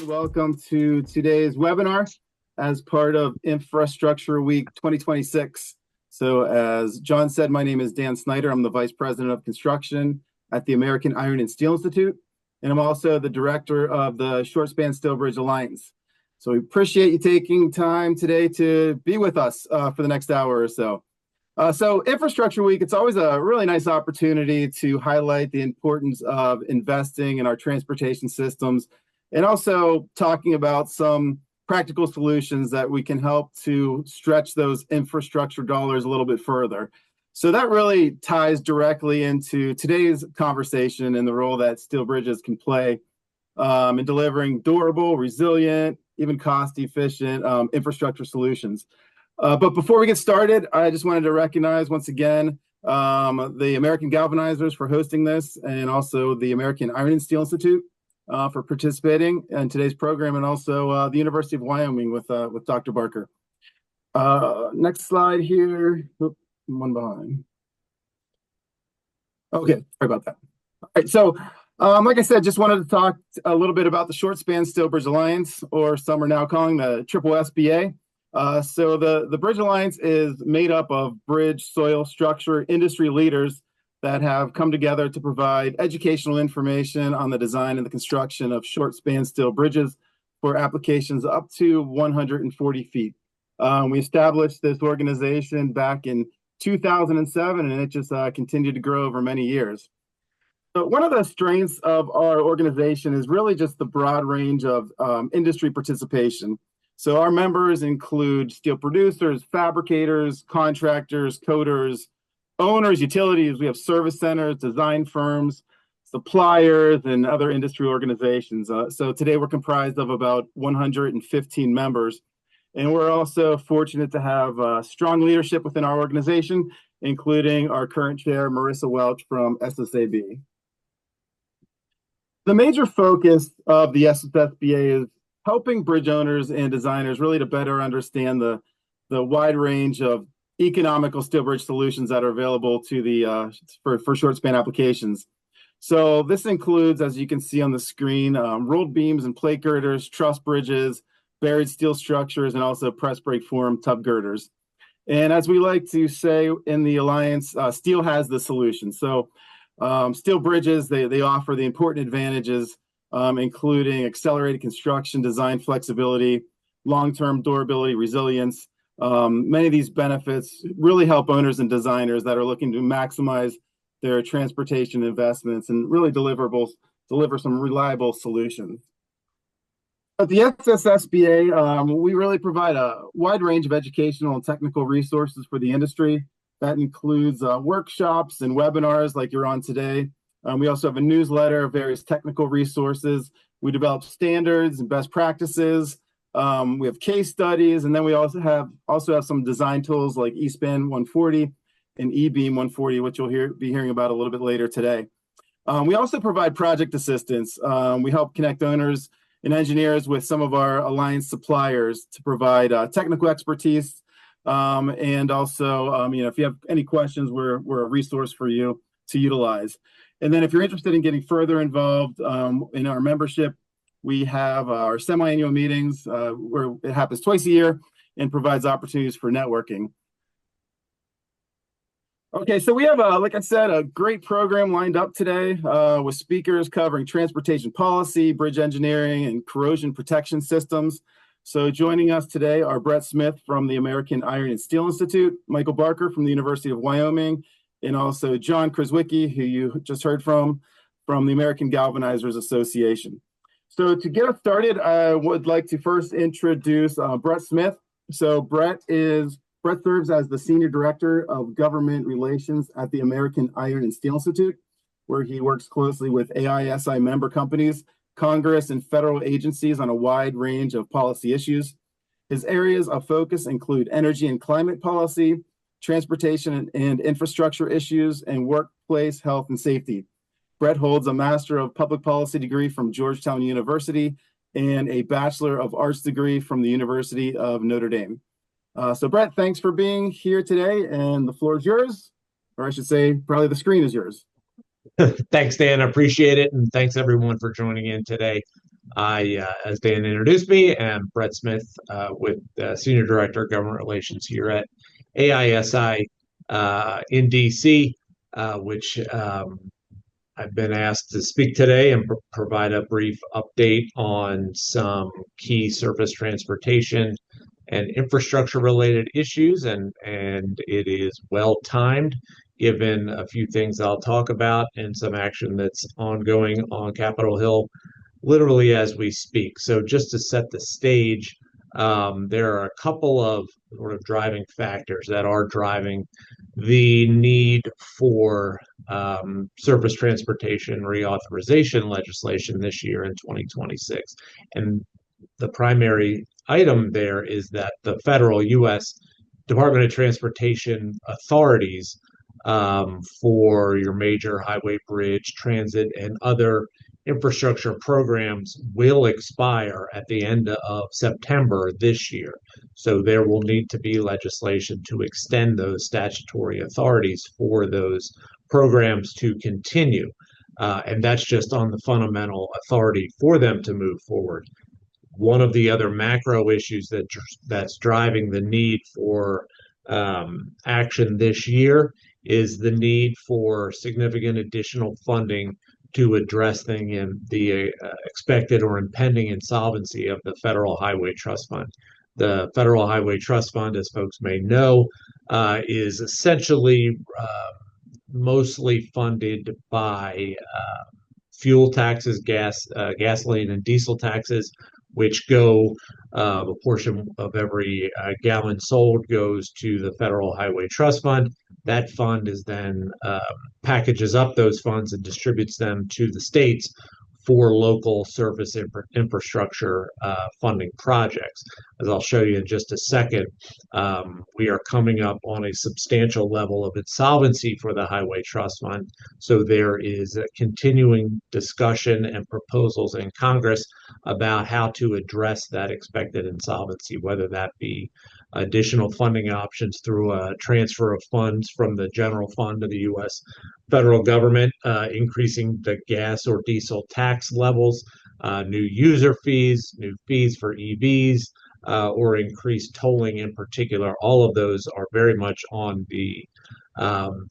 Welcome to today's webinar as part of Infrastructure Week 2026. So as John said, my name is Dan Snyder. I'm the Vice President of Construction at the American Iron and Steel Institute, and I'm also the Director of the Short Span Steel Bridge Alliance. So we appreciate you taking time today to be with us for the next hour or so. So Infrastructure Week, it's always a really nice opportunity to highlight the importance of investing in our transportation systems and also talking about some practical solutions that we can help to stretch those infrastructure dollars a little bit further. So that really ties directly into today's conversation and the role that steel bridges can play in delivering durable, resilient, even cost-efficient infrastructure solutions. But before we get started, I just wanted to recognize once again the American Galvanizers for hosting this, and also the American Iron and Steel Institute for participating in today's program, and also the University of Wyoming with Dr. Barker. Next slide here. Oop, one behind. Okay, sorry about that. All right, so like I said, just wanted to talk a little bit about the Short Span Steel Bridge Alliance, or some are now calling the Triple SBA. So the Bridge Alliance is made up of bridge, soil, structure, industry leaders that have come together to provide educational information on the design and the construction of short span steel bridges for applications up to 140 feet. We established this organization back in 2007, and it just continued to grow over many years. So one of the strengths of our organization is really just the broad range of industry participation. So our members include steel producers, fabricators, contractors, coaters, owners, utilities. We have service centers, design firms, suppliers, and other industry organizations. So today we're comprised of about 115 members. And we're also fortunate to have strong leadership within our organization, including our current chair, Marissa Welch from SSAB. The major focus of the SSBA is helping bridge owners and designers really to better understand the wide range of economical steel bridge solutions that are available to the for short span applications. So this includes, as you can see on the screen, rolled beams and plate girders, truss bridges, buried steel structures, and also press brake form tub girders. And as we like to say in the Alliance, steel has the solution. So steel bridges, they offer the important advantages, including accelerated construction, design flexibility, long-term durability, resilience. Many of these benefits really help owners and designers that are looking to maximize their transportation investments and really deliver some reliable solutions. At the SSBA, we really provide a wide range of educational and technical resources for the industry. That includes workshops and webinars like you're on today. We also have a newsletter, various technical resources. We develop standards and best practices. We have case studies, and then we also have some design tools like eSpan 140 and eBeam 140, which you'll be hearing about a little bit later today. We also provide project assistance. We help connect owners and engineers with some of our Alliance suppliers to provide technical expertise. And also, if you have any questions, we're a resource for you to utilize. And then if you're interested in getting further involved in our membership, we have our semi-annual meetings where it happens twice a year and provides opportunities for networking. Okay, so we have, like I said, a great program lined up today with speakers covering transportation policy, bridge engineering, and corrosion protection systems. So joining us today are Brett Smith from the American Iron and Steel Institute, Michael Barker from the University of Wyoming, and also John Kraswicki, who you just heard from the American Galvanizers Association. So to get us started, I would like to first introduce Brett Smith. So Brett serves as the Senior Director of Government Relations at the American Iron and Steel Institute, where he works closely with AISI member companies, Congress, and federal agencies on a wide range of policy issues. His areas of focus include energy and climate policy, transportation and infrastructure issues, and workplace health and safety. Brett holds a Master of Public Policy degree from Georgetown University and a Bachelor of Arts degree from the University of Notre Dame. So Brett, thanks for being here today, and the floor is yours, or I should say, probably the screen is yours. Thanks, Dan. I appreciate it. And thanks everyone for joining in today. As Dan introduced me, am Brett Smith, with Senior Director of Government Relations here at AISI in DC, which I've been asked to speak today and provide a brief update on some key surface transportation and infrastructure related issues, and it is well timed given a few things I'll talk about and some action that's ongoing on Capitol Hill literally as we speak. So just to set the stage, there are a couple of sort of driving factors that are driving the need for surface transportation reauthorization legislation this year in 2026. And the primary item there is that the federal U.S. Department of Transportation authorities for your major highway, bridge, transit, and other infrastructure programs will expire at the end of September this year. So there will need to be legislation to extend those statutory authorities for those programs to continue. And that's just on the fundamental authority for them to move forward. One of the other macro issues that's driving the need for action this year is the need for significant additional funding to address the expected or impending insolvency of the Federal Highway Trust Fund. The Federal Highway Trust Fund, as folks may know, is essentially mostly funded by fuel taxes, gasoline and diesel taxes, which go a portion of every gallon sold goes to the Federal Highway Trust Fund. That fund is then packages up those funds and distributes them to the states for local surface infrastructure funding projects. As I'll show you in just a second, we are coming up on a substantial level of insolvency for the Highway Trust Fund. So there is a continuing discussion and proposals in Congress about how to address that expected insolvency, whether that be additional funding options through a transfer of funds from the general fund of the U.S. federal government, increasing the gas or diesel tax levels, new user fees, new fees for EVs, or increased tolling in particular. All of those are very much on the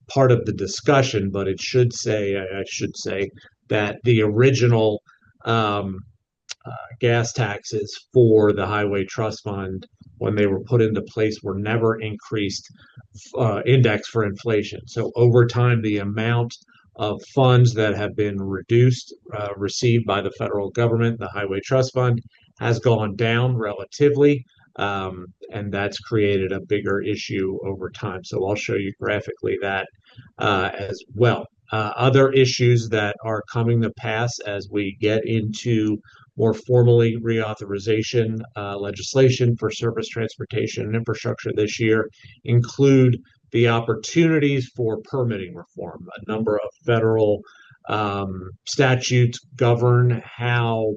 part of the discussion, but I should say that the original um, gas taxes for the Highway Trust Fund, when they were put into place, were never increased index for inflation. So over time, the amount of funds that have been received by the federal government, the Highway Trust Fund, has gone down relatively. And that's created a bigger issue over time. So I'll show you graphically that as well. Other issues that are coming to pass as we get into more formally reauthorization legislation for surface transportation and infrastructure this year include the opportunities for permitting reform. A number of federal statutes govern how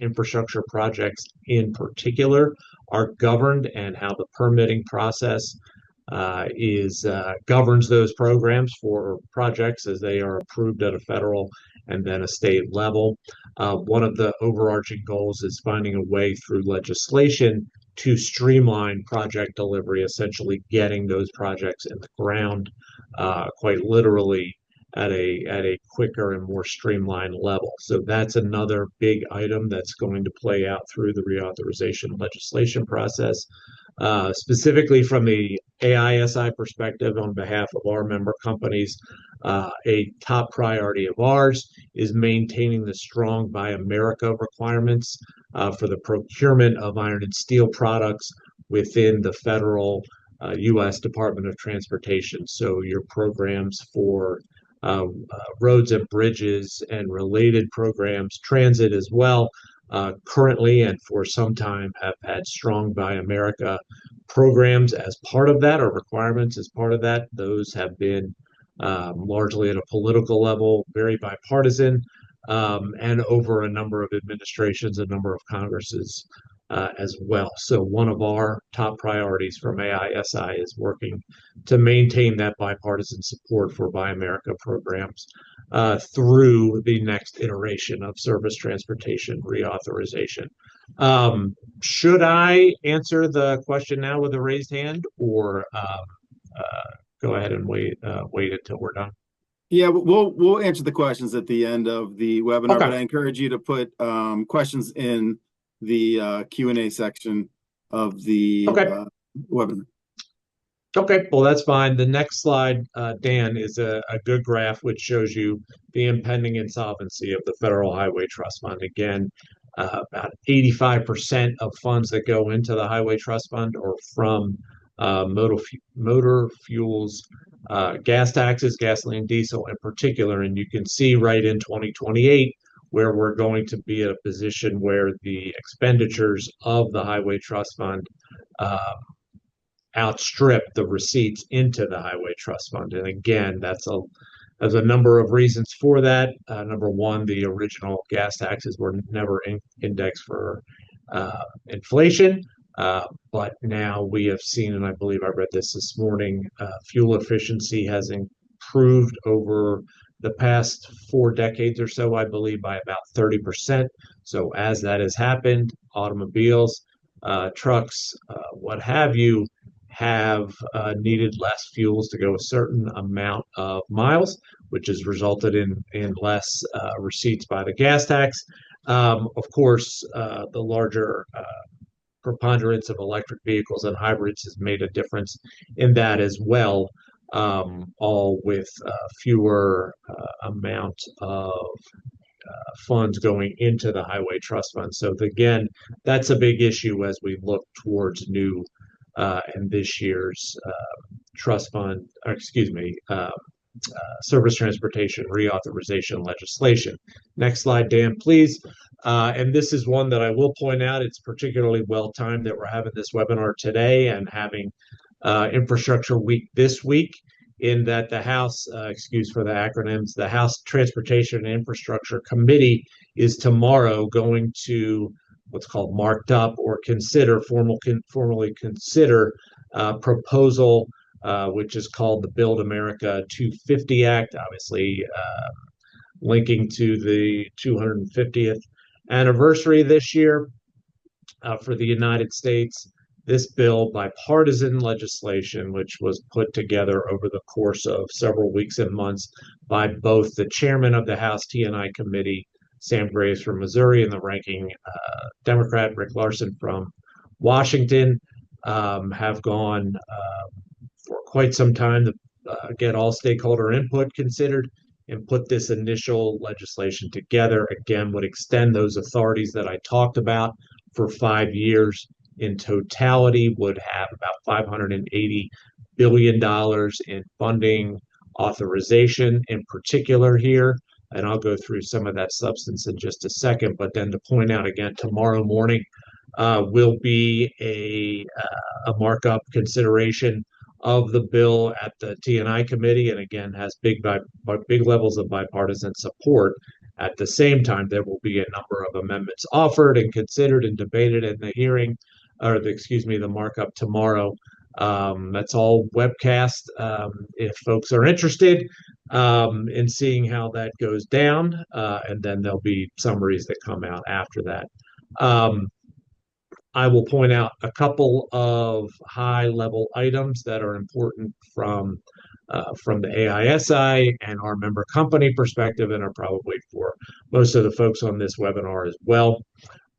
infrastructure projects in particular, are governed and how the permitting process is governs those programs for projects as they are approved at a federal and then a state level. One of the overarching goals is finding a way through legislation to streamline project delivery, essentially getting those projects in the ground, quite literally at a quicker and more streamlined level. So that's another big item that's going to play out through the reauthorization legislation process. Specifically from the AISI perspective, on behalf of our member companies, a top priority of ours is maintaining the strong Buy America requirements for the procurement of iron and steel products within the federal U.S. Department of Transportation. So your programs for roads and bridges and related programs, transit as well, currently and for some time have had strong Buy America programs as part of that, or requirements as part of that. Those have been largely at a political level, very bipartisan, and over a number of administrations, a number of Congresses as well. So one of our top priorities from AISI is working to maintain that bipartisan support for Buy America programs through the next iteration of service transportation reauthorization. Should I answer the question now with a raised hand, or go ahead and wait until we're done? Yeah, we'll answer the questions at the end of the webinar, Okay. but I encourage you to put questions in the Q&A section of the Okay. webinar. Okay, well, that's fine. The next slide, Dan, is a good graph which shows you the impending insolvency of the Federal Highway Trust Fund. Again, about 85% of funds that go into the Highway Trust Fund are from motor fuels, gas taxes, gasoline, diesel in particular. And you can see right in 2028 where we're going to be at a position where the expenditures of the Highway Trust Fund uh, outstrip the receipts into the highway trust fund. And again, there's a number of reasons for that. Number one, the original gas taxes were never indexed for inflation. But now we have seen, and I believe I read this morning, fuel efficiency has improved over the past 4 decades or so, I believe, by about 30%. So as that has happened, automobiles, trucks, what have you, have needed less fuels to go a certain amount of miles, which has resulted in less receipts by the gas tax. Of course, the larger preponderance of electric vehicles and hybrids has made a difference in that as well, all with fewer amount of funds going into the highway trust fund. So again, that's a big issue as we look towards new and this year's trust fund, or excuse me, service transportation reauthorization legislation. Next slide, Dan, please. And this is one that I will point out. It's particularly well timed that we're having this webinar today and having Infrastructure Week this week, in that the House, excuse for the acronyms, the House Transportation and Infrastructure Committee is tomorrow going to what's called marked up or formally consider proposal which is called the Build America 250 Act, obviously linking to the 250th anniversary this year for the United States. This bill, bipartisan legislation, which was put together over the course of several weeks and months by both the chairman of the House T&I Committee, Sam Graves from Missouri, and the ranking Democrat, Rick Larsen from Washington, have gone for quite some time to get all stakeholder input considered and put this initial legislation together. Again, would extend those authorities that I talked about for 5 years. In totality, would have about $580 billion in funding authorization in particular here. And I'll go through some of that substance in just a second. But then to point out again, tomorrow morning will be a markup consideration of the bill at the T&I committee, and again has big levels of bipartisan support. At the same time, there will be a number of amendments offered and considered and debated in the hearing, or the markup tomorrow. That's all webcast. If folks are interested in seeing how that goes down, and then there'll be summaries that come out after that. I will point out a couple of high-level items that are important from the AISI and our member company perspective, and are probably for most of the folks on this webinar as well.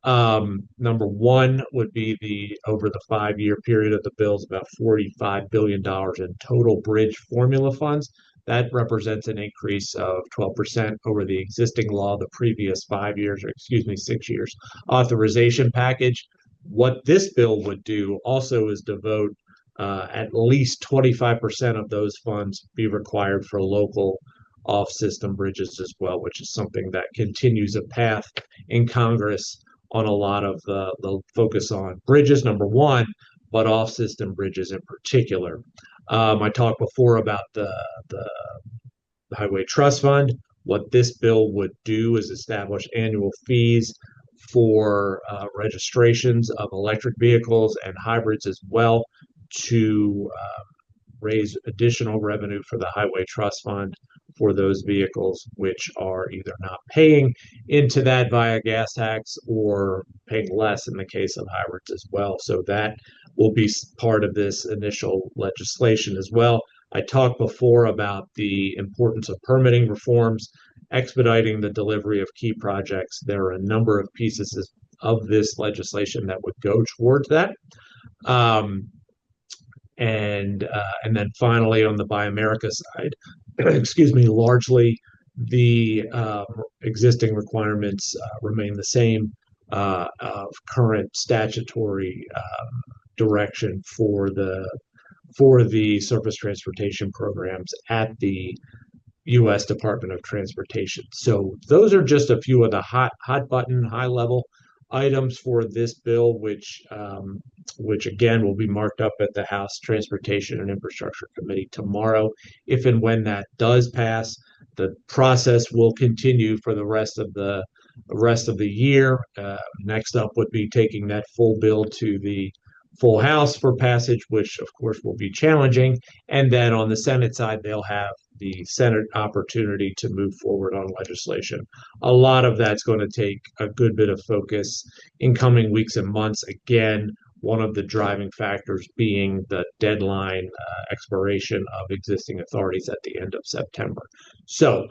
Number one would be over the 5-year period of the bills, about $45 billion in total bridge formula funds. That represents an increase of 12% over the existing law, the previous 5 years, or excuse me, 6 years authorization package. What this bill would do also is devote at least 25% of those funds be required for local off-system bridges as well, which is something that continues a path in Congress on a lot of the focus on bridges, number one, but off-system bridges in particular. I talked before about the Highway Trust Fund. What this bill would do is establish annual fees for registrations of electric vehicles and hybrids as well to raise additional revenue for the Highway Trust Fund for those vehicles which are either not paying into that via gas tax or paying less in the case of hybrids as well. So that will be part of this initial legislation as well. I talked before about the importance of permitting reforms, expediting the delivery of key projects. There are a number of pieces of this legislation that would go towards that. Um, and then finally on the Buy America side, excuse me, largely the existing requirements remain the same of current statutory direction for the surface transportation programs at the U.S. Department of Transportation. So those are just a few of the hot button, high level items for this bill, which again will be marked up at the House Transportation and Infrastructure Committee tomorrow. If and when that does pass, the process will continue for the rest of the year. Next up would be taking that full bill to the full House for passage, which of course will be challenging. And then on the Senate side, they'll have the Senate opportunity to move forward on legislation. A lot of that's going to take a good bit of focus in coming weeks and months. Again, one of the driving factors being the deadline expiration of existing authorities at the end of September. So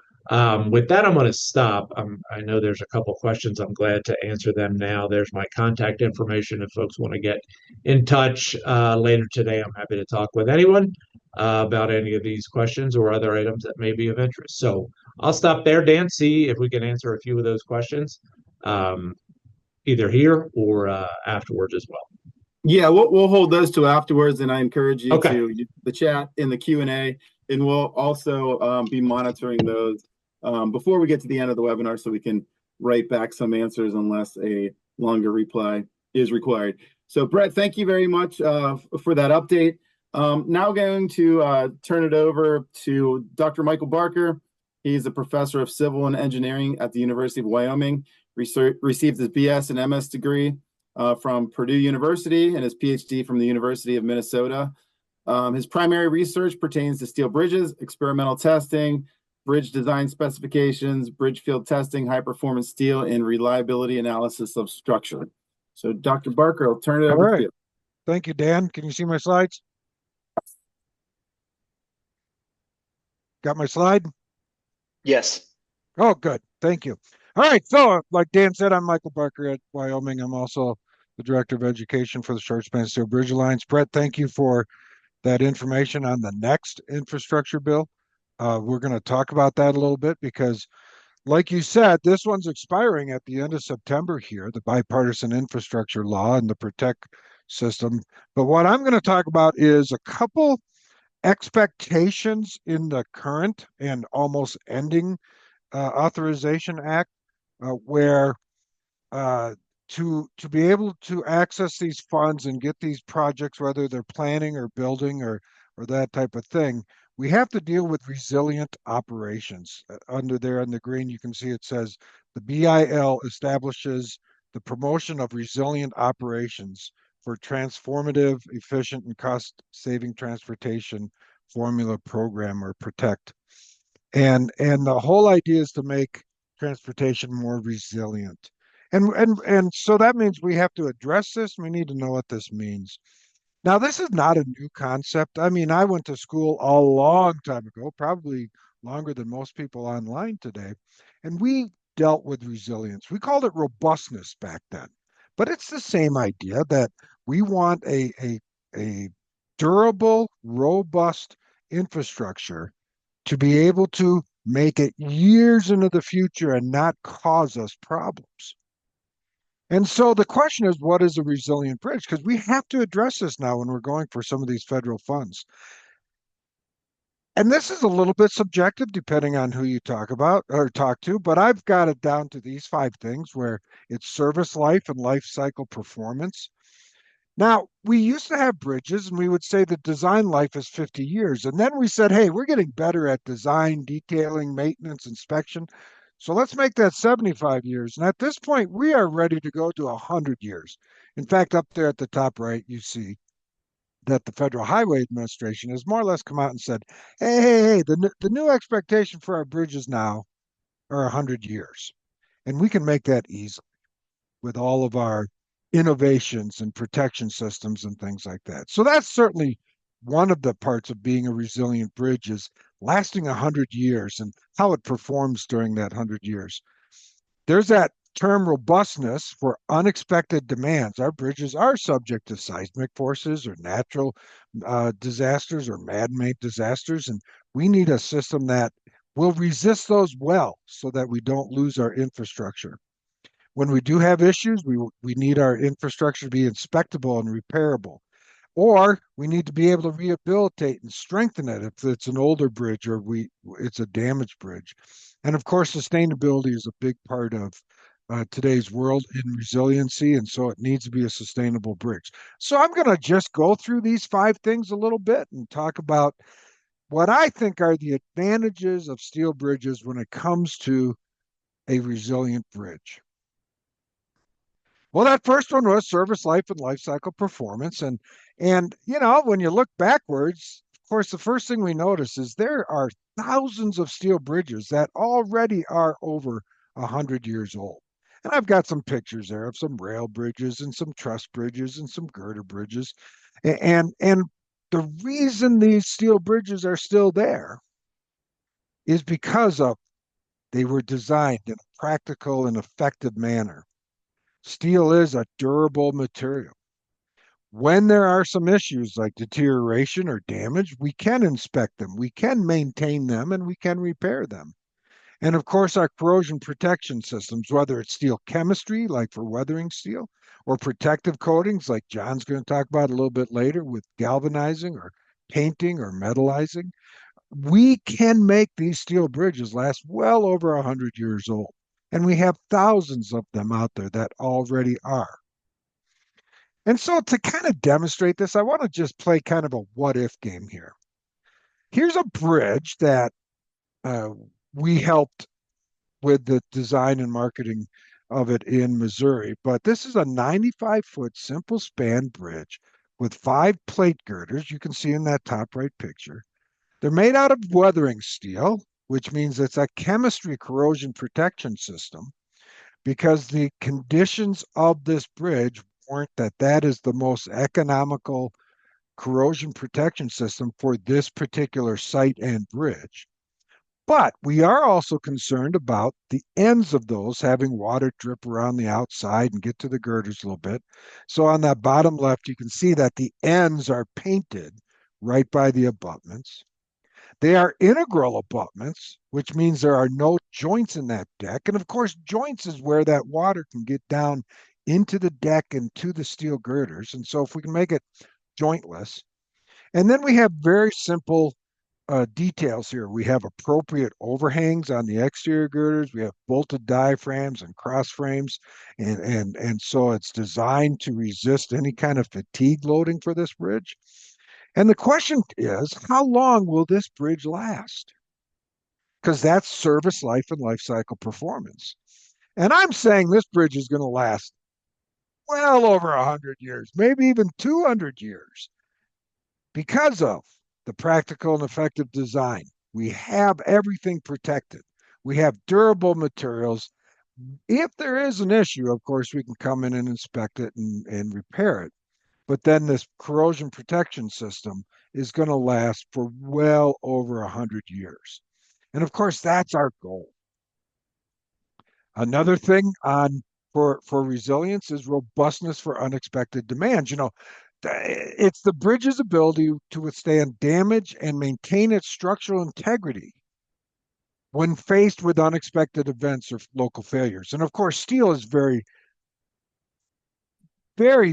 with that, I'm going to stop. I know there's a couple questions. I'm glad to answer them now. There's my contact information if folks want to get in touch later today. I'm happy to talk with anyone about any of these questions or other items that may be of interest. So I'll stop there, Dan, see if we can answer a few of those questions either here or afterwards as well. Yeah, we'll hold those to afterwards, and I encourage you Okay. to use the chat in the Q&A, and we'll also be monitoring those before we get to the end of the webinar so we can write back some answers unless a longer reply is required. So Brett, thank you very much for that update. Now going to turn it over to Dr. Michael Barker. He's a professor of civil and engineering at the University of Wyoming, received his BS and MS degree from Purdue University and his PhD from the University of Minnesota. His primary research pertains to steel bridges, experimental testing, bridge design specifications, bridge field testing, high performance steel, and reliability analysis of structure. So Dr. Barker, I'll turn it over to you. Thank you, Dan. Can you see my slides? Got my slide? Yes. Oh, good. Thank you. All right. So, like Dan said, I'm Michael Barker at Wyoming. I'm also the Director of Education for the Short Span Steel Bridge Alliance. Brett, thank you for that information on the next infrastructure bill. We're going to talk about that a little bit because, like you said, this one's expiring at the end of September here, the bipartisan infrastructure law and the Protect system. But what I'm going to talk about is a couple expectations in the current and almost ending Authorization Act, where to be able to access these funds and get these projects, whether they're planning or building or that type of thing, we have to deal with resilient operations. Under there in the green, you can see it says the BIL establishes the promotion of resilient operations for transformative, efficient, and cost-saving transportation formula program, or Protect. And the whole idea is to make transportation more resilient. And so that means we have to address this. We need to know what this means. Now, this is not a new concept. I mean, I went to school a long time ago, probably longer than most people online today, and we dealt with resilience. We called it robustness back then. But it's the same idea that we want a durable, robust infrastructure to be able to make it years into the future and not cause us problems. And so the question is, what is a resilient bridge? Because we have to address this now when we're going for some of these federal funds. And this is a little bit subjective depending on who you talk about or talk to, but I've got it down to these 5 things where it's service life and life cycle performance. Now, we used to have bridges and we would say the design life is 50 years. And then we said, hey, we're getting better at design, detailing, maintenance, inspection. So let's make that 75 years. And at this point, we are ready to go to 100 years. In fact, up there at the top right, you see that the Federal Highway Administration has more or less come out and said, hey, the new expectation for our bridges now are 100 years. And we can make that easy with all of our innovations and protection systems and things like that. So that's certainly one of the parts of being a resilient bridge is lasting 100 years and how it performs during that 100 years. There's that term robustness for unexpected demands. Our bridges are subject to seismic forces or natural disasters or man-made disasters, and we need a system that will resist those well so that we don't lose our infrastructure. When we do have issues, we need our infrastructure to be inspectable and repairable. Or we need to be able to rehabilitate and strengthen it if it's an older bridge or it's a damaged bridge. And of course, sustainability is a big part of today's world in resiliency, and so it needs to be a sustainable bridge. So I'm going to just go through these 5 things a little bit and talk about what I think are the advantages of steel bridges when it comes to a resilient bridge. Well, that first one was service life and life cycle performance. And you know, when you look backwards, of course, the first thing we notice is there are thousands of steel bridges that already are over 100 years old. And I've got some pictures there of some rail bridges and some truss bridges and some girder bridges. And the reason these steel bridges are still there is because of they were designed in a practical and effective manner. Steel is a durable material. When there are some issues like deterioration or damage, we can inspect them, we can maintain them, and we can repair them. And of course, our corrosion protection systems, whether it's steel chemistry, like for weathering steel, or protective coatings, like John's going to talk about a little bit later with galvanizing or painting or metallizing, we can make these steel bridges last well over 100 years old. And we have thousands of them out there that already are. And so to kind of demonstrate this, I want to just play kind of a what if game here. Here's a bridge that uh, we helped with the design and marketing of it in Missouri, but this is a 95-foot simple span bridge with 5 plate girders. You can see in that top right picture. They're made out of weathering steel, which means it's a chemistry corrosion protection system because the conditions of this bridge warrant that that is the most economical corrosion protection system for this particular site and bridge. But we are also concerned about the ends of those having water drip around the outside and get to the girders a little bit. So on that bottom left, you can see that the ends are painted right by the abutments. They are integral abutments, which means there are no joints in that deck. And of course, joints is where that water can get down into the deck and to the steel girders. And so if we can make it jointless, and then we have very simple details here. We have appropriate overhangs on the exterior girders. We have bolted diaphragms and cross frames, and so it's designed to resist any kind of fatigue loading for this bridge. And the question is, how long will this bridge last? Because that's service life and life cycle performance. And I'm saying this bridge is going to last well over 100 years, maybe even 200 years because of the practical and effective design. We have everything protected. We have durable materials. If there is an issue, of course, we can come in and inspect it and repair it. But then this corrosion protection system is going to last for well over 100 years. And of course, that's our goal. Another thing on for resilience is robustness for unexpected demands. You know, it's the bridge's ability to withstand damage and maintain its structural integrity when faced with unexpected events or local failures. And of course, steel is very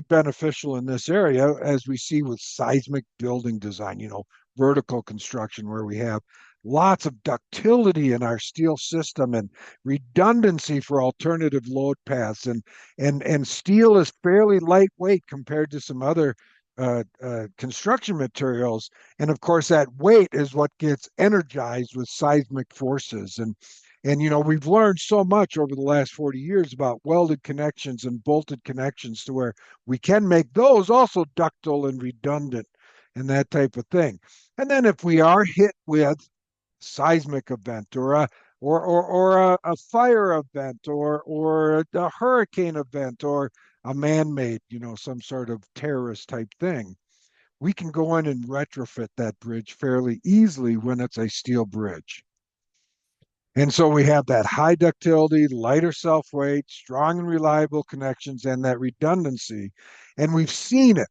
beneficial in this area, as we see with seismic building design, you know, vertical construction, where we have lots of ductility in our steel system and redundancy for alternative load paths. And steel is fairly lightweight compared to some other construction materials. And of course, that weight is what gets energized with seismic forces. And we've learned so much over the last 40 years about welded connections and bolted connections to where we can make those also ductile and redundant and that type of thing. And then if we are hit with seismic event or a fire event or a hurricane event or a man-made, some sort of terrorist type thing, we can go in and retrofit that bridge fairly easily when it's a steel bridge. And so we have that high ductility, lighter self weight, strong and reliable connections, and that redundancy. And we've seen it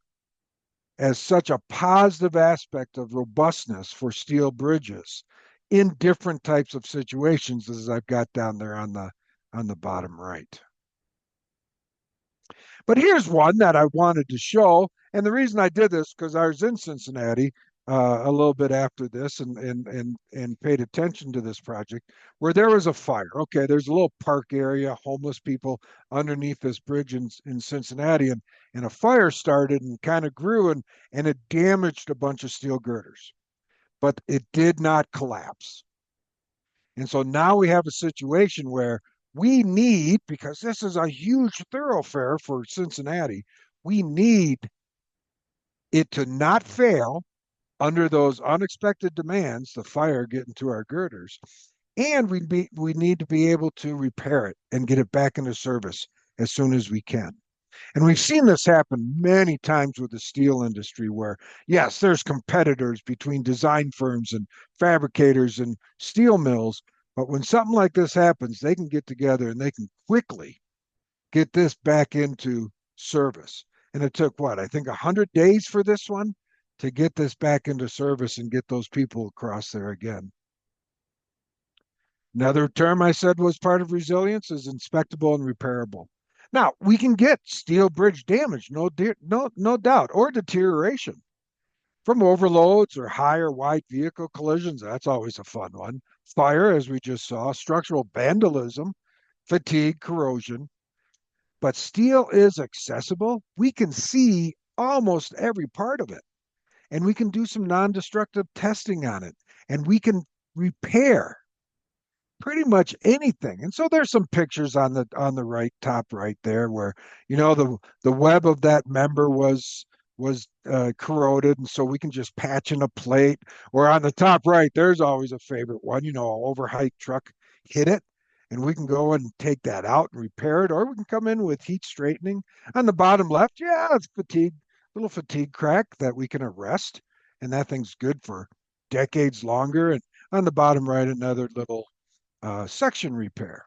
as such a positive aspect of robustness for steel bridges in different types of situations, as I've got down there on the bottom right. But here's one that I wanted to show. And the reason I did this, because I was in Cincinnati a little bit after this and paid attention to this project where there was a fire. Okay, there's a little park area, homeless people underneath this bridge in Cincinnati, and a fire started and kind of grew and it damaged a bunch of steel girders, but it did not collapse. And so now we have a situation where we need, because this is a huge thoroughfare for Cincinnati, we need it to not fail under those unexpected demands, the fire getting to our girders, and we need to be able to repair it and get it back into service as soon as we can. And we've seen this happen many times with the steel industry where, yes, there's competitors between design firms and fabricators and steel mills. But when something like this happens, they can get together and they can quickly get this back into service. And it took what? I think 100 days for this one to get this back into service and get those people across there again. Another term I said was part of resilience is inspectable and repairable. Now, we can get steel bridge damage, no doubt, or deterioration from overloads or high or wide vehicle collisions. That's always a fun one. Fire, as we just saw, structural vandalism, fatigue, corrosion. But steel is accessible. We can see almost every part of it, and we can do some non-destructive testing on it, and we can repair pretty much anything. And so there's some pictures on the right top right there where the web of that member was corroded, and so we can just patch in a plate. Or on the top right, there's always a favorite one. An overheight truck hit it, and we can go and take that out and repair it, or we can come in with heat straightening. On the bottom left, yeah, it's little fatigue crack that we can arrest, and that thing's good for decades longer. And on the bottom right, another little section repair.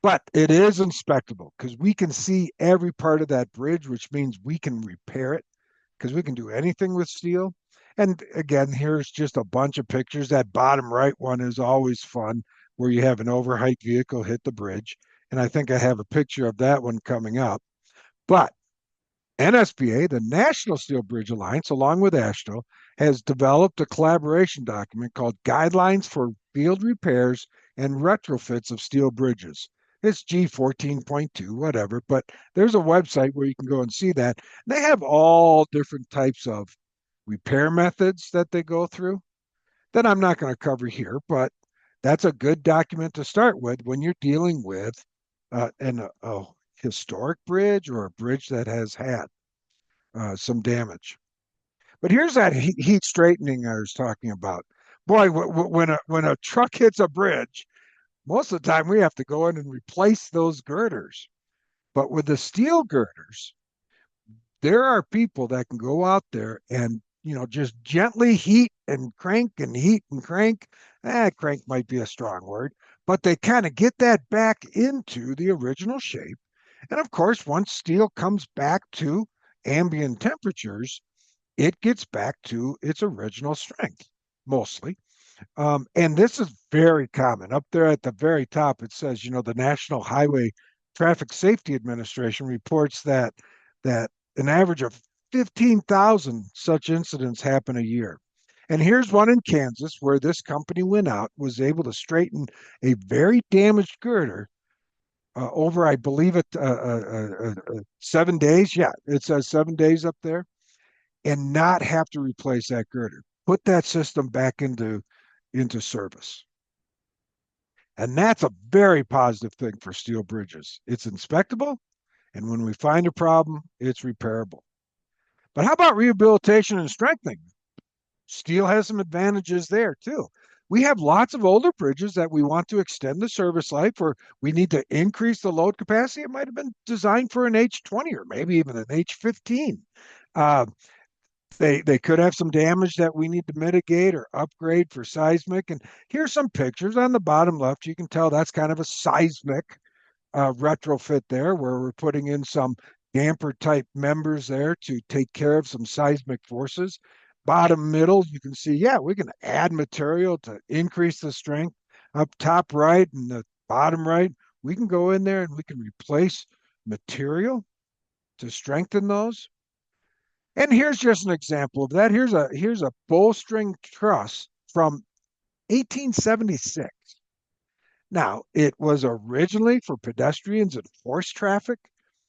But it is inspectable because we can see every part of that bridge, which means we can repair it because we can do anything with steel. And again, here's just a bunch of pictures. That bottom right one is always fun, where you have an overheight vehicle hit the bridge. And I think I have a picture of that one coming up. But NSBA, the National Steel Bridge Alliance, along with AASHTO, has developed a collaboration document called Guidelines for Field Repairs and Retrofits of Steel Bridges. It's G14.2, whatever, but there's a website where you can go and see that. They have all different types of repair methods that they go through that I'm not going to cover here, but that's a good document to start with when you're dealing with a historic bridge or a bridge that has had some damage. But here's that heat straightening I was talking about. Boy, when a truck hits a bridge, most of the time we have to go in and replace those girders. But with the steel girders, there are people that can go out there and just gently heat and crank and heat and crank. Crank might be a strong word, but they kind of get that back into the original shape. And of course, once steel comes back to ambient temperatures, it gets back to its original strength, mostly. And this is very common. Up there at the very top, it says, the National Highway Traffic Safety Administration reports that an average of 15,000 such incidents happen a year. And here's one in Kansas where this company went out, was able to straighten a very damaged girder over, I believe it, 7 days. Yeah, it says 7 days up there, and not have to replace that girder. Put that system back into service. And that's a very positive thing for steel bridges. It's inspectable, and when we find a problem, it's repairable. But how about rehabilitation and strengthening? Steel has some advantages there too. We have lots of older bridges that we want to extend the service life, or we need to increase the load capacity. It might have been designed for an H20 or maybe even an H15. Uh, they could have some damage that we need to mitigate or upgrade for seismic. And here's some pictures on the bottom left. You can tell that's kind of a seismic retrofit there, where we're putting in some damper type members there to take care of some seismic forces. Bottom middle, you can see, yeah, we can add material to increase the strength. Up top right and the bottom right, we can go in there and we can replace material to strengthen those. And here's just an example of that. Here's a bowstring truss from 1876. Now, it was originally for pedestrians and horse traffic.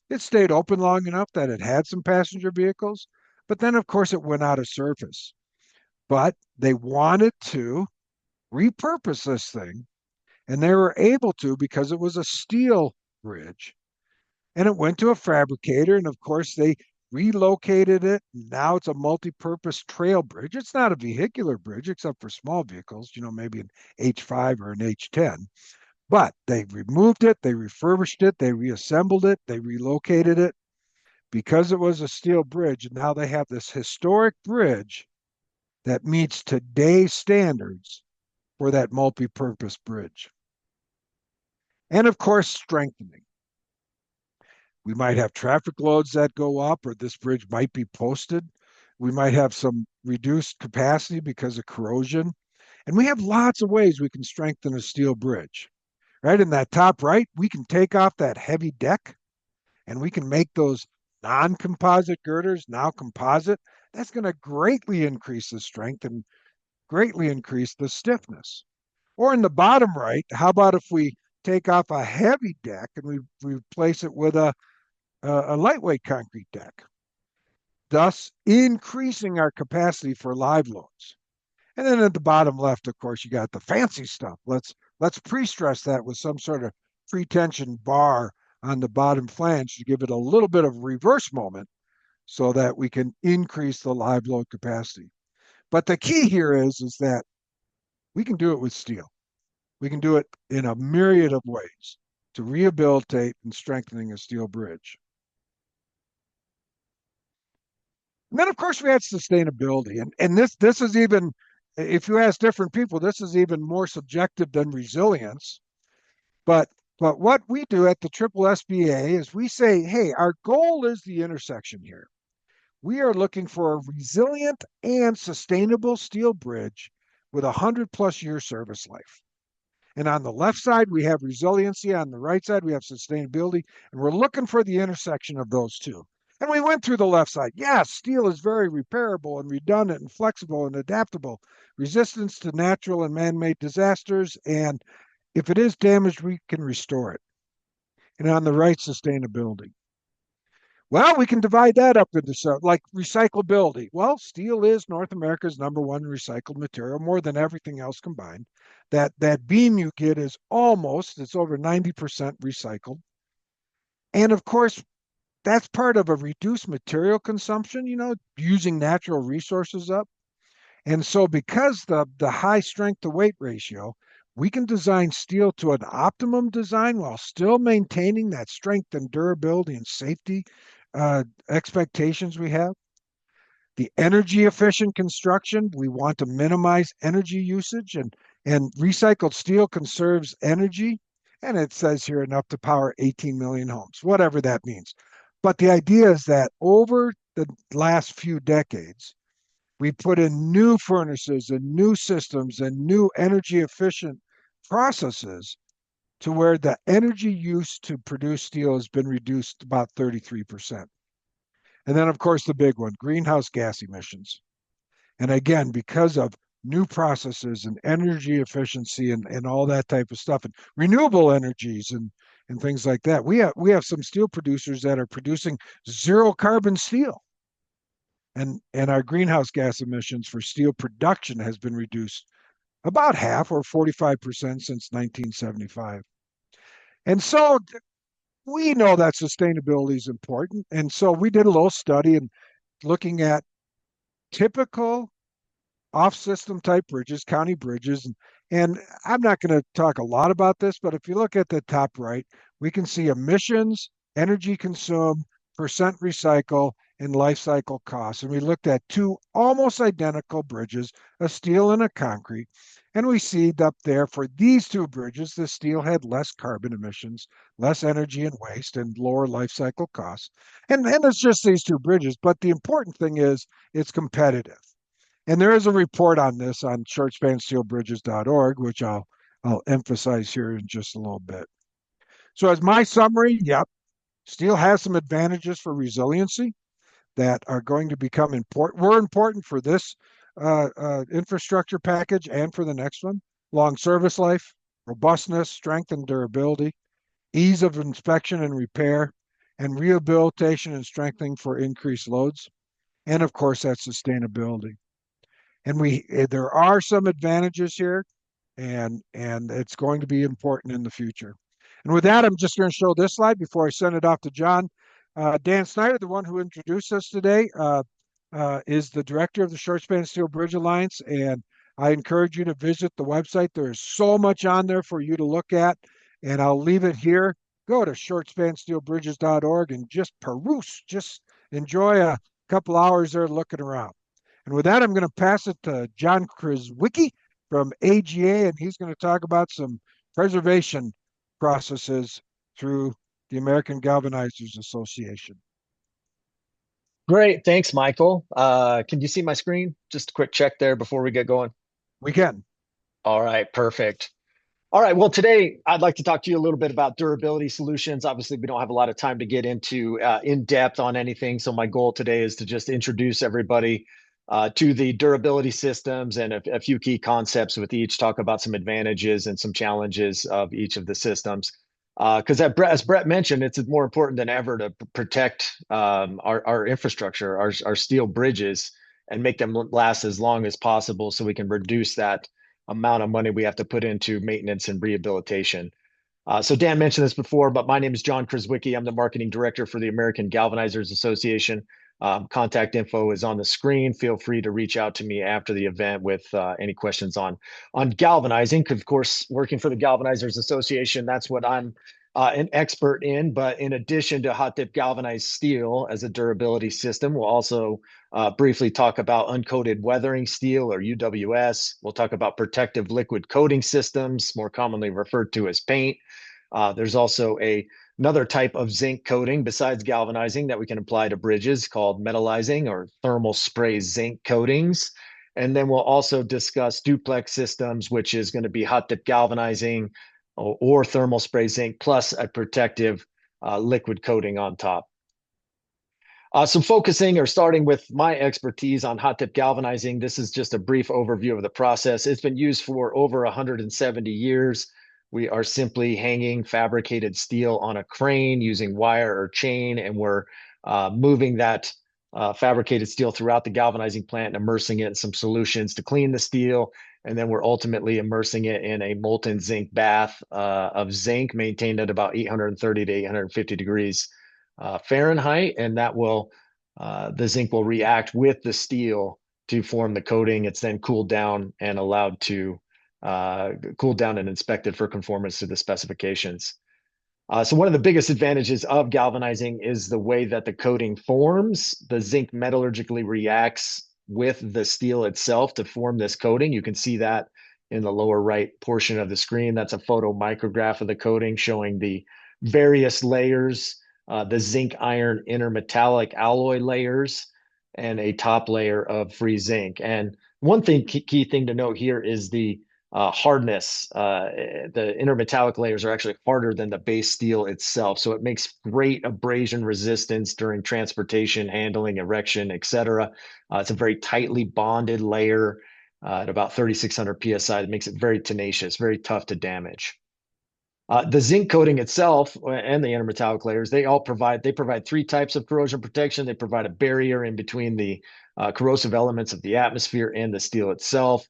It stayed open long enough that it had some passenger vehicles, but then, of course, it went out of service. But they wanted to repurpose this thing, and they were able to because it was a steel bridge. And it went to a fabricator, and of course, they relocated it. Now it's a multi-purpose trail bridge. It's not a vehicular bridge except for small vehicles, maybe an H5 or an H10. But they removed it, they refurbished it, they reassembled it, they relocated it because it was a steel bridge. And now they have this historic bridge that meets today's standards for that multi-purpose bridge. And of course, strengthening. We might have traffic loads that go up, or this bridge might be posted. We might have some reduced capacity because of corrosion. And we have lots of ways we can strengthen a steel bridge. Right in that top right, we can take off that heavy deck and we can make those non-composite girders now composite. That's going to greatly increase the strength and greatly increase the stiffness. Or in the bottom right, how about if we take off a heavy deck and we replace it with a lightweight concrete deck, thus increasing our capacity for live loads. And then at the bottom left, of course, you got the fancy stuff. Let's pre-stress that with some sort of pre-tension bar on the bottom flange to give it a little bit of reverse moment so that we can increase the live load capacity. But the key here is that we can do it with steel. We can do it in a myriad of ways to rehabilitate and strengthening a steel bridge. And then, of course, we had sustainability. And this is even, if you ask different people, this is even more subjective than resilience. But what we do at the Triple SBA is we say, hey, our goal is the intersection here. We are looking for a resilient and sustainable steel bridge with 100+ year service life. And on the left side, we have resiliency. On the right side, we have sustainability. And we're looking for the intersection of those two. And we went through the left side. Yes, steel is very repairable and redundant and flexible and adaptable, resistance to natural and man-made disasters. And if it is damaged, we can restore it. And on the right, sustainability. Well, we can divide that up into like recyclability. Well, steel is North America's #1 recycled material, more than everything else combined. That beam you get is it's over 90% recycled. And of course, that's part of a reduced material consumption, using natural resources up. And so because the high strength to weight ratio, we can design steel to an optimum design while still maintaining that strength and durability and safety expectations we have. The energy efficient construction, we want to minimize energy usage, and recycled steel conserves energy. And it says here enough to power 18 million homes, whatever that means. But the idea is that over the last few decades, we put in new furnaces and new systems and new energy efficient processes to where the energy used to produce steel has been reduced about 33%. And then, of course, the big one, greenhouse gas emissions. And again, because of new processes and energy efficiency and all that type of stuff, and renewable energies and things like that, we have some steel producers that are producing zero carbon steel. And our greenhouse gas emissions for steel production has been reduced about half or 45% since 1975. And so we know that sustainability is important. And so we did a little study and looking at typical off-system type bridges, county bridges. And I'm not going to talk a lot about this, but if you look at the top right, we can see emissions, energy consumed, percent recycle, and life cycle costs. And we looked at two almost identical bridges, a steel and a concrete. And we see up there for these two bridges, the steel had less carbon emissions, less energy and waste, and lower life cycle costs. And it's just these two bridges. But the important thing is it's competitive. And there is a report on this on shortspansteelbridges.org, which I'll emphasize here in just a little bit. So as my summary, yep, steel has some advantages for resiliency that are going to become important. Were important for this infrastructure package and for the next one. Long service life, robustness, strength and durability, ease of inspection and repair, and rehabilitation and strengthening for increased loads. And of course, that sustainability. And there are some advantages here, and it's going to be important in the future. And with that, I'm just going to show this slide before I send it off to John. Dan Snyder, the one who introduced us today, is the director of the Short Span Steel Bridge Alliance, and I encourage you to visit the website. There is so much on there for you to look at, and I'll leave it here. Go to shortspansteelbridges.org and just peruse, just enjoy a couple hours there looking around. And with that, I'm going to pass it to John Krzyzewicki from AGA, and he's going to talk about some preservation processes through the American Galvanizers Association. Great. Thanks, Michael. Can you see my screen? Just a quick check there before we get going. We can. All right, perfect. All right, well, today I'd like to talk to you a little bit about durability solutions. Obviously, we don't have a lot of time to get into in depth on anything. So my goal today is to just introduce everybody to the durability systems and a few key concepts with each, talk about some advantages and some challenges of each of the systems. Because as Brett mentioned, it's more important than ever to protect our infrastructure, our steel bridges, and make them last as long as possible so we can reduce that amount of money we have to put into maintenance and rehabilitation. So Dan mentioned this before, but my name is John Krzyzewicki. I'm the marketing director for the American Galvanizers Association. Contact info is on the screen. Feel free to reach out to me after the event with any questions on galvanizing. Of course, working for the Galvanizers Association, that's what I'm an expert in. But in addition to hot dip galvanized steel as a durability system, we'll also briefly talk about uncoated weathering steel, or UWS. We'll talk about protective liquid coating systems, more commonly referred to as paint. There's also another type of zinc coating besides galvanizing that we can apply to bridges called metallizing or thermal spray zinc coatings. And then we'll also discuss duplex systems, which is going to be hot dip galvanizing or thermal spray zinc plus a protective liquid coating on top. So focusing or starting with my expertise on hot dip galvanizing, this is just a brief overview of the process. It's been used for over 170 years. We are simply hanging fabricated steel on a crane using wire or chain, and we're moving that fabricated steel throughout the galvanizing plant and immersing it in some solutions to clean the steel. And then we're ultimately immersing it in a molten zinc bath of zinc maintained at about 830 to 850 degrees Fahrenheit, and that will the zinc will react with the steel to form the coating. It's then cooled down and allowed to cooled down and inspected for conformance to the specifications. So one of the biggest advantages of galvanizing is the way that the coating forms. The zinc metallurgically reacts with the steel itself to form this coating. You can see that in the lower right portion of the screen. That's a photo micrograph of the coating showing the various layers, the zinc iron intermetallic alloy layers, and a top layer of free zinc. And one thing, key thing to note here is the hardness. The intermetallic layers are actually harder than the base steel itself. So it makes great abrasion resistance during transportation, handling, erection, etc. It's a very tightly bonded layer at about 3,600 PSI. That makes it very tenacious, very tough to damage. The zinc coating itself and the intermetallic layers, they provide three types of corrosion protection. They provide a barrier in between the corrosive elements of the atmosphere and the steel itself.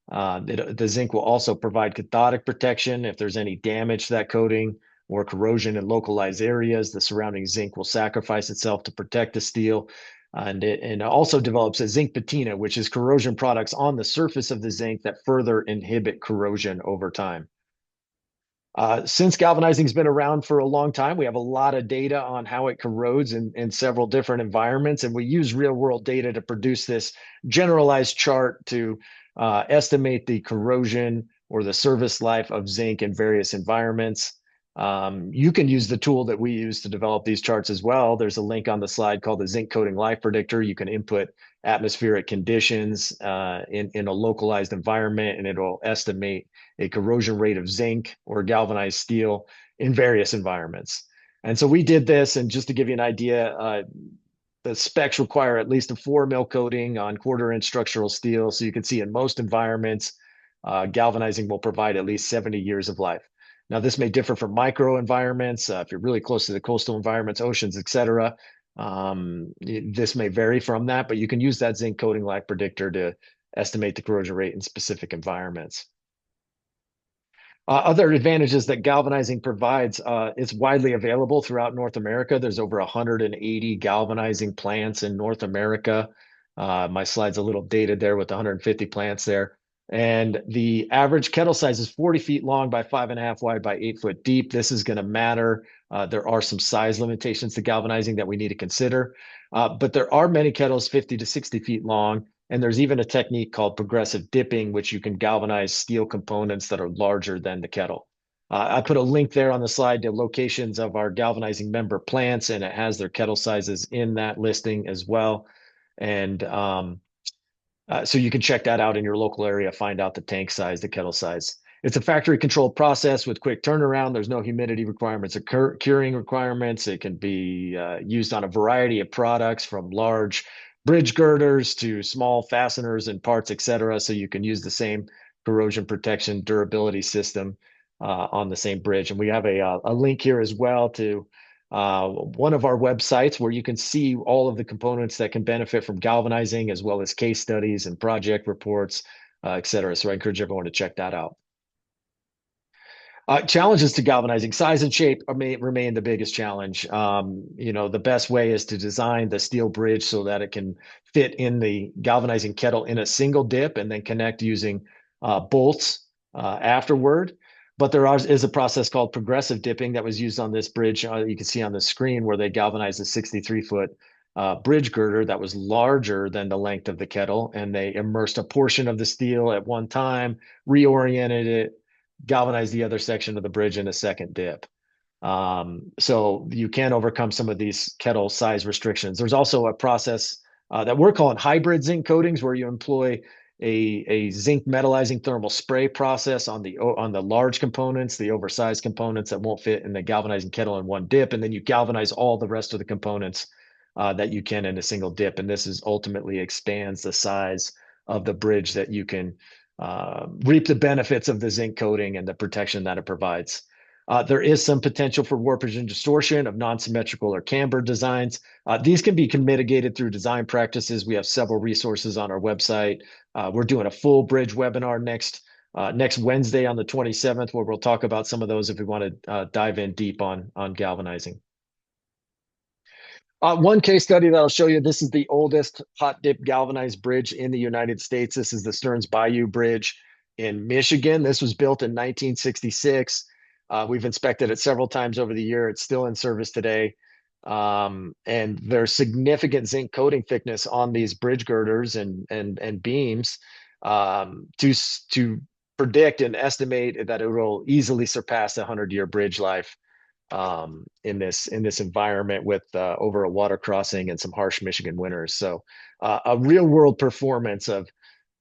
The zinc will also provide cathodic protection if there's any damage to that coating or corrosion in localized areas. The surrounding zinc will sacrifice itself to protect the steel. And it also develops a zinc patina, which is corrosion products on the surface of the zinc that further inhibit corrosion over time. Since galvanizing has been around for a long time, we have a lot of data on how it corrodes in several different environments, and we use real-world data to produce this generalized chart to estimate the corrosion or the service life of zinc in various environments. You can use the tool that we use to develop these charts as well. There's a link on the slide called the Zinc Coating Life Predictor. You can input atmospheric conditions in a localized environment, and it'll estimate a corrosion rate of zinc or galvanized steel in various environments. And so we did this, and just to give you an idea, the specs require at least a 4 mil coating on 1/4 inch structural steel. So you can see in most environments, galvanizing will provide at least 70 years of life. Now, this may differ from micro environments. If you're really close to the coastal environments, oceans, et cetera, this may vary from that, but you can use that zinc coating life predictor to estimate the corrosion rate in specific environments. Other advantages that galvanizing provides, it's widely available throughout North America. There's over 180 galvanizing plants in North America. My slide's a little dated there with 150 plants there. And the average kettle size is 40 feet long by 5.5 wide by 8 foot deep. This is going to matter. There are some size limitations to galvanizing that we need to consider. But there are many kettles 50 to 60 feet long. And there's even a technique called progressive dipping, which you can galvanize steel components that are larger than the kettle. I put a link there on the slide to locations of our galvanizing member plants, and it has their kettle sizes in that listing as well. And so you can check that out in your local area, find out the tank size, the kettle size. It's a factory controlled process with quick turnaround. There's no humidity requirements or curing requirements. It can be used on a variety of products from large bridge girders to small fasteners and parts, et cetera. So you can use the same corrosion protection durability system on the same bridge. And we have a link here as well to one of our websites where you can see all of the components that can benefit from galvanizing, as well as case studies and project reports, et cetera. So I encourage everyone to check that out. Challenges to galvanizing: size and shape remain the biggest challenge. The best way is to design the steel bridge so that it can fit in the galvanizing kettle in a single dip and then connect using bolts afterward. But there is a process called progressive dipping that was used on this bridge. You can see on the screen where they galvanized a 63-foot bridge girder that was larger than the length of the kettle, and they immersed a portion of the steel at one time, reoriented it, galvanize the other section of the bridge in a second dip. So you can overcome some of these kettle size restrictions. There's also a process that we're calling hybrid zinc coatings, where you employ a zinc metallizing thermal spray process on the large components, the oversized components that won't fit in the galvanizing kettle in one dip, and then you galvanize all the rest of the components that you can in a single dip. And this ultimately expands the size of the bridge that you can reap the benefits of the zinc coating and the protection that it provides. There is some potential for warpage and distortion of non-symmetrical or camber designs. These can be mitigated through design practices. We have several resources on our website. We're doing a full bridge webinar next Wednesday on the 27th, where we'll talk about some of those if we want to dive in deep on galvanizing. One case study that I'll show you, this is the oldest hot dip galvanized bridge in the United States. This is the Stearns Bayou Bridge in Michigan. This was built in 1966. We've inspected it several times over the year. It's still in service today. And there's significant zinc coating thickness on these bridge girders and beams to predict and estimate that it will easily surpass the 100-year bridge life in this environment with over a water crossing and some harsh Michigan winters. So a real world performance of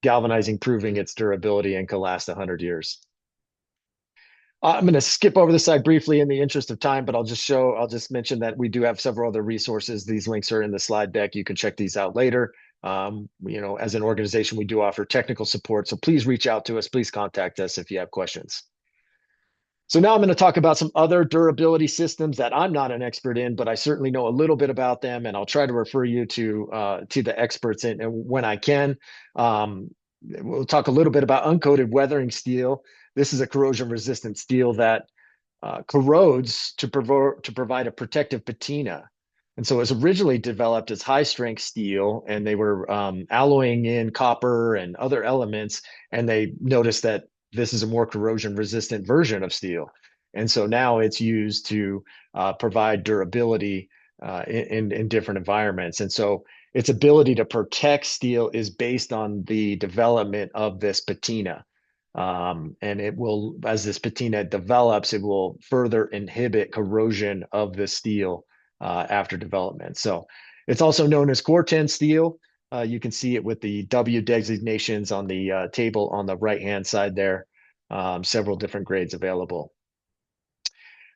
galvanizing proving its durability and can last 100 years. I'm going to skip over this side briefly in the interest of time, but I'll just mention that we do have several other resources. These links are in the slide deck. You can check these out later. As an organization, we do offer technical support. So please reach out to us. Please contact us if you have questions. So now I'm going to talk about some other durability systems that I'm not an expert in, but I certainly know a little bit about them, and I'll try to refer you to the experts when I can. we'll talk a little bit about uncoated weathering steel. This is a corrosion-resistant steel that corrodes to provide a protective patina. And so it was originally developed as high-strength steel, and they were alloying in copper and other elements, and they noticed that this is a more corrosion-resistant version of steel. And so now it's used to provide durability in different environments. And so its ability to protect steel is based on the development of this patina. And it will, as this patina develops, it will further inhibit corrosion of the steel after development. So it's also known as Corten steel. You can see it with the W designations on the table on the right-hand side there. Several different grades available.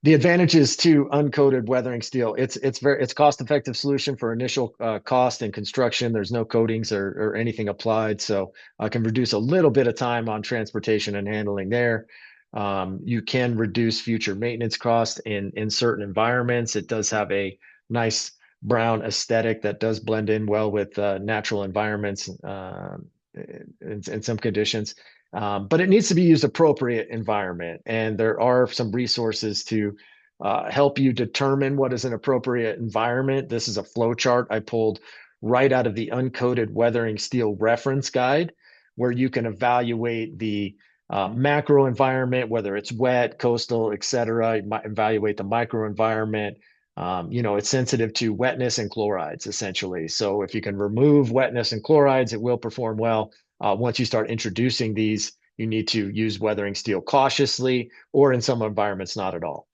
The advantages to uncoated weathering steel, it's cost-effective solution for initial cost and construction. There's no coatings or anything applied, so I can reduce a little bit of time on transportation and handling there. You can reduce future maintenance costs in certain environments. It does have a nice brown aesthetic that does blend in well with natural environments in some conditions. But it needs to be used appropriate environment. And there are some resources to help you determine what is an appropriate environment. This is a flow chart I pulled right out of the Uncoated Weathering Steel Reference Guide, where you can evaluate the macro environment, whether it's wet, coastal, et cetera. You might evaluate the microenvironment. It's sensitive to wetness and chlorides, essentially. So if you can remove wetness and chlorides, it will perform well. Once you start introducing these, you need to use weathering steel cautiously, or in some environments, not at all.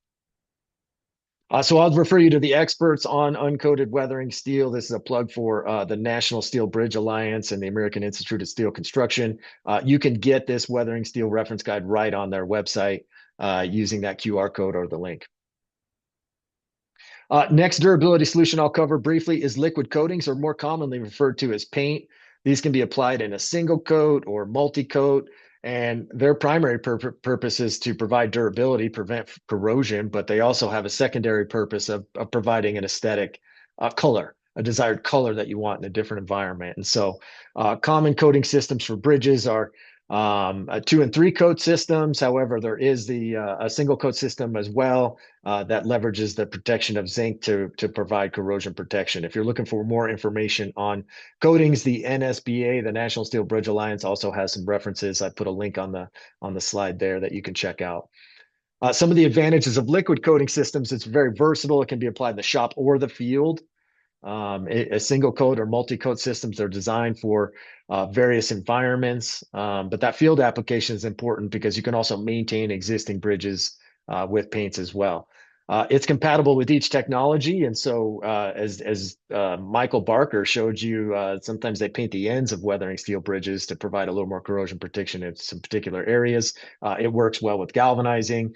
So I'll refer you to the experts on uncoated weathering steel. This is a plug for the National Steel Bridge Alliance and the American Institute of Steel Construction. You can get this weathering steel reference guide right on their website using that QR code or the link. Next durability solution I'll cover briefly is liquid coatings, or more commonly referred to as paint. These can be applied in a single coat or multi-coat, and their primary purpose is to provide durability, prevent corrosion, but they also have a secondary purpose of providing an aesthetic color, a desired color that you want in a different environment. And so common coating systems for bridges are 2 and 3 coat systems. However, there is a single coat system as well that leverages the protection of zinc to provide corrosion protection. If you're looking for more information on coatings, the NSBA, the National Steel Bridge Alliance, also has some references. I put a link on the slide there that you can check out. Some of the advantages of liquid coating systems, it's very versatile. It can be applied in the shop or the field. A single coat or multi-coat systems are designed for various environments, but that field application is important because you can also maintain existing bridges with paints as well. It's compatible with each technology, and so as Michael Barker showed you, sometimes they paint the ends of weathering steel bridges to provide a little more corrosion protection in some particular areas. It works well with galvanizing,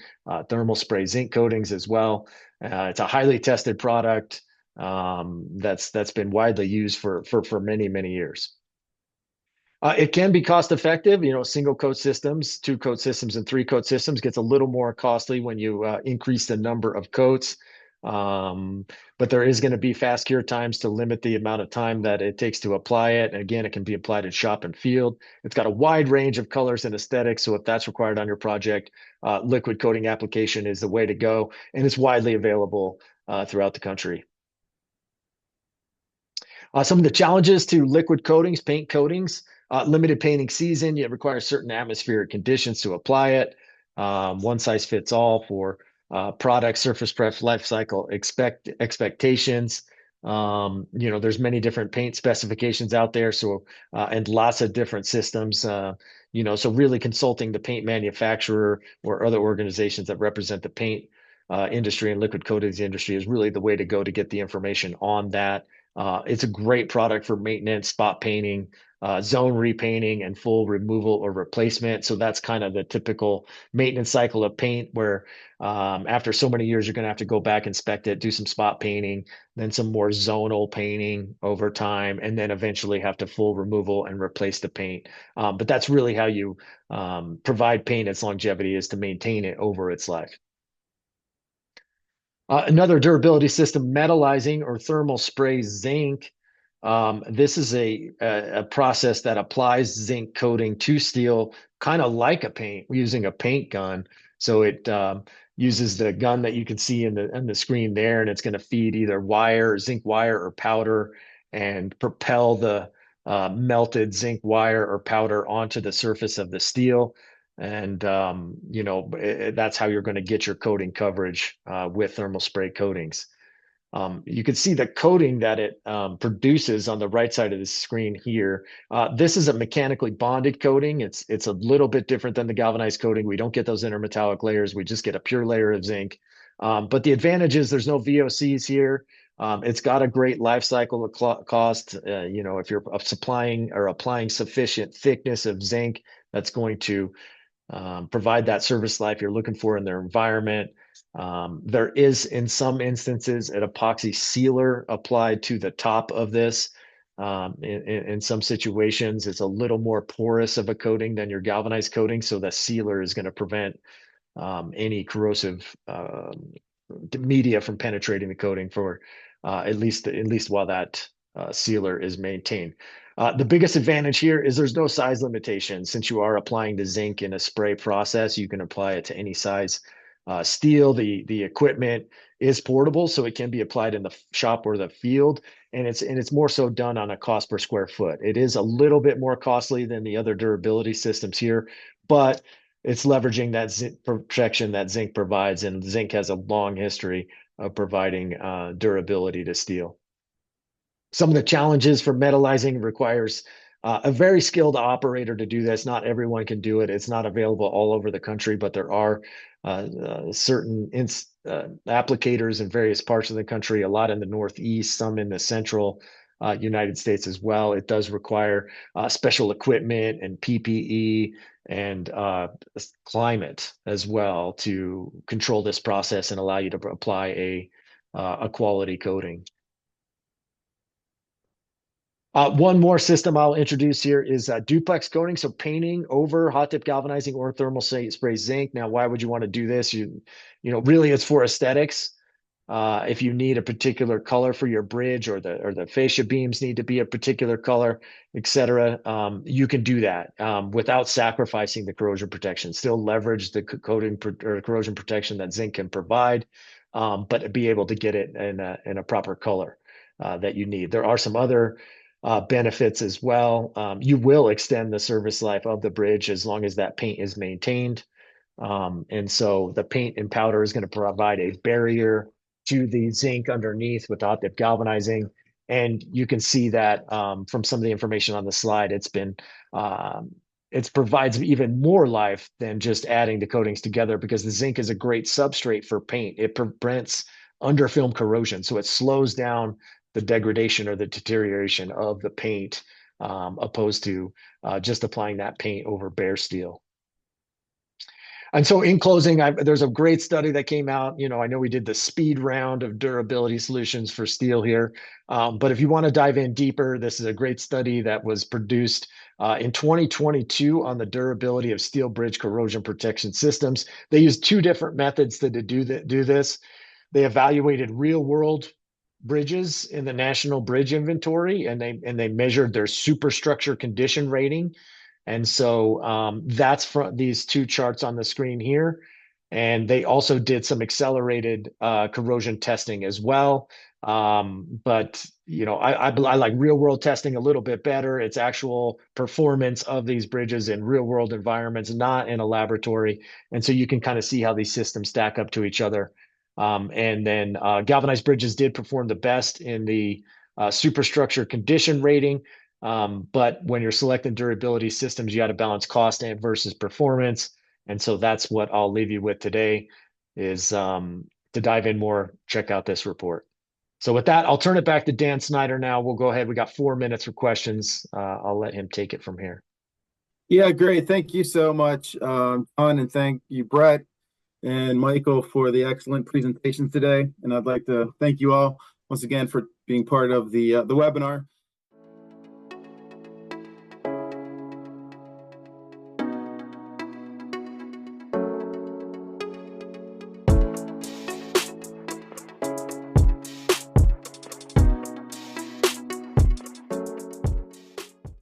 thermal spray zinc coatings as well. It's a highly tested product. That's been widely used for many years. It can be cost effective. Single coat systems, 2 coat systems, and 3 coat systems gets a little more costly when you increase the number of coats. But there is going to be fast cure times to limit the amount of time that it takes to apply it. And again, it can be applied in shop and field. It's got a wide range of colors and aesthetics. So if that's required on your project, liquid coating application is the way to go. And it's widely available throughout the country. Some of the challenges to liquid coatings, paint coatings, limited painting season. It requires certain atmospheric conditions to apply it. One size fits all for product surface prep life cycle expectations. There's many different paint specifications out there, so and lots of different systems. So really consulting the paint manufacturer or other organizations that represent the paint industry and liquid coatings industry is really the way to go to get the information on that. It's a great product for maintenance, spot painting, zone repainting, and full removal or replacement. So that's kind of the typical maintenance cycle of paint, where after so many years, you're going to have to go back, inspect it, do some spot painting, then some more zonal painting over time, and then eventually have to full removal and replace the paint. But that's really how you provide paint its longevity, is to maintain it over its life. Another durability system, metallizing or thermal spray zinc. This is a process that applies zinc coating to steel, kind of like a paint, using a paint gun. So it uses the gun that you can see in the screen there, and it's going to feed either wire, zinc wire, or powder, and propel the melted zinc wire or powder onto the surface of the steel. And that's how you're going to get your coating coverage with thermal spray coatings. You can see the coating that it produces on the right side of the screen here. This is a mechanically bonded coating. It's a little bit different than the galvanized coating. We don't get those intermetallic layers. We just get a pure layer of zinc. But the advantage is there's no VOCs here. It's got a great life cycle cost. If you're supplying or applying sufficient thickness of zinc, that's going to provide that service life you're looking for in their environment. There is, in some instances, an epoxy sealer applied to the top of this. In some situations, it's a little more porous of a coating than your galvanized coating, so the sealer is going to prevent any corrosive media from penetrating the coating for at least while that sealer is maintained. The biggest advantage here is there's no size limitation. Since you are applying the zinc in a spray process, you can apply it to any size steel. The equipment is portable, so it can be applied in the shop or the field, and it's more so done on a cost per square foot. It is a little bit more costly than the other durability systems here, but it's leveraging that zinc protection that zinc provides, and zinc has a long history of providing durability to steel. Some of the challenges for metallizing requires a very skilled operator to do this. Not everyone can do it. It's not available all over the country, but there are certain applicators in various parts of the country, a lot in the Northeast, some in the central United States as well. It does require special equipment and PPE and climate as well to control this process and allow you to apply a quality coating. One more system I'll introduce here is duplex coating. So painting over hot dip galvanizing or thermal spray zinc. Now, why would you want to do this? Really it's for aesthetics. If you need a particular color for your bridge, or the fascia beams need to be a particular color, etc., you can do that without sacrificing the corrosion protection. Still leverage the coating or corrosion protection that zinc can provide, but be able to get it in a proper color that you need. There are some other benefits as well. You will extend the service life of the bridge as long as that paint is maintained. And so the paint and powder is going to provide a barrier to the zinc underneath with hot dip galvanizing. And you can see that from some of the information on the slide, it provides even more life than just adding the coatings together, because the zinc is a great substrate for paint. It prevents underfilm corrosion, so it slows down the degradation or the deterioration of the paint, opposed to just applying that paint over bare steel. And so in closing, there's a great study that came out. I know we did the speed round of durability solutions for steel here, but if you want to dive in deeper, this is a great study that was produced in 2022 on the durability of steel bridge corrosion protection systems. They used two different methods to do this. They evaluated real-world bridges in the National Bridge Inventory, and they measured their superstructure condition rating. And so that's from these two charts on the screen here. And they also did some accelerated corrosion testing as well. But I like real world testing a little bit better. It's actual performance of these bridges in real world environments, not in a laboratory. And so you can kind of see how these systems stack up to each other. And then galvanized bridges did perform the best in the superstructure condition rating. But when you're selecting durability systems, you got to balance cost versus performance. And so that's what I'll leave you with today is to dive in more, check out this report. So with that, I'll turn it back to Dan Snyder now. We'll go ahead. We got 4 minutes for questions. I'll let him take it from here. Yeah, great. Thank you so much, Ton, and thank you, Brett and Michael, for the excellent presentations today. And I'd like to thank you all once again for being part of the webinar.